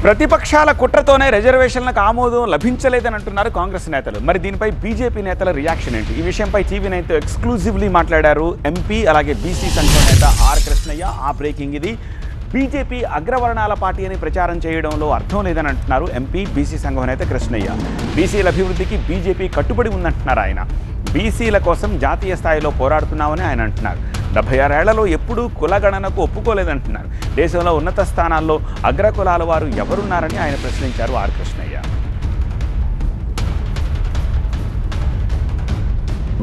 ప్రతిపక్షాల కుట్రతోనే రిజర్వేషన్లకు ఆమోదం లభించలేదని అంటున్నారు కాంగ్రెస్ నేతలు. మరి దీనిపై బీజేపీ నేతల రియాక్షన్ ఏంటి? ఈ విషయంపై టీవీ9తో ఎక్స్క్లూజివ్లీ మాట్లాడారు ఎంపీ అలాగే బీసీ సంఘం నేత ఆర్ కృష్ణయ్య. ఆ బ్రేకింగ్ ఇది. బీజేపీ అగ్రవర్ణాల పార్టీ అని ప్రచారం చేయడంలో అర్థం లేదని అంటున్నారు ఎంపీ బీసీ సంఘం నేత కృష్ణయ్య. బీసీల అభివృద్ధికి బీజేపీ కట్టుబడి ఉందంటున్నారు ఆయన. బీసీల కోసం జాతీయ స్థాయిలో పోరాడుతున్నామని ఆయన అంటున్నారు. 76 ఏళ్లలో ఎప్పుడూ కులగణనకు ఒప్పుకోలేదంటున్నారు. దేశంలో ఉన్నత స్థానాల్లో అగ్రకులాల వారు ఎవరున్నారని ఆయన ప్రశ్నించారు ఆర్ కృష్ణయ్య.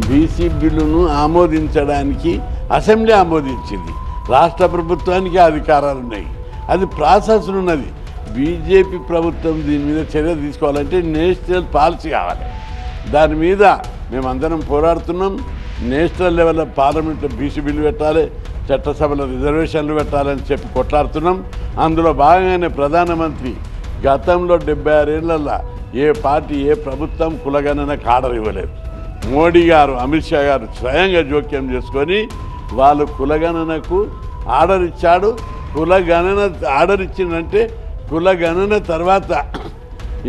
బీసీ బిల్లును ఆమోదించడానికి అసెంబ్లీ ఆమోదించింది. రాష్ట్ర ప్రభుత్వానికి అధికారాలు ఉన్నాయి. అది ప్రాసెస్ ఉన్నది. బీజేపీ ప్రభుత్వం దీని మీద చర్య తీసుకోవాలంటే నేషనల్ పాలసీ కావాలి. దాని మీద మేమందరం పోరాడుతున్నాం. నేషనల్ లెవెల్లో పార్లమెంట్లో బీసీ బిల్లు పెట్టాలి, చట్టసభలో రిజర్వేషన్లు పెట్టాలని చెప్పి కొట్లాడుతున్నాం. అందులో భాగంగానే ప్రధానమంత్రి గతంలో 76 ఏళ్లలో ఏ పార్టీ ఏ ప్రభుత్వం కులగణనకు ఆర్డర్ ఇవ్వలేదు. మోడీ గారు అమిత్ షా గారు స్వయంగా జోక్యం చేసుకొని వాళ్ళు కులగణనకు ఆర్డర్ ఇచ్చాడు. కులగణన ఆర్డర్ ఇచ్చిందంటే కులగణన తర్వాత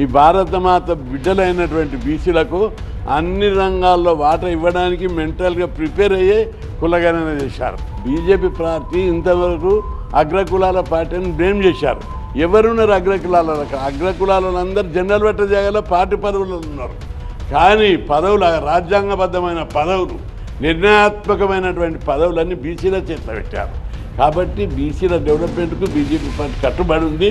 ఈ భారతమాత బిడ్డలైనటువంటి బీసీలకు అన్ని రంగాల్లో వాటా ఇవ్వడానికి మెంటల్గా ప్రిపేర్ అయ్యే కులగణన చేశారు. బీజేపీ పార్టీ ఇంతవరకు అగ్రకులాల పార్టీని బ్లేమ్ చేశారు. ఎవరున్నారు అగ్రకులాల? అగ్రకులాలందరూ జనరల్ బెట్ట జాగాలో పార్టీ పదవులు ఉన్నారు. కానీ పదవులు, రాజ్యాంగబద్ధమైన పదవులు, నిర్ణయాత్మకమైనటువంటి పదవులన్నీ బీసీల చేతిలో పెట్టారు. కాబట్టి బీసీల డెవలప్మెంట్కు బీజేపీ పార్టీ కట్టుబడి ఉంది.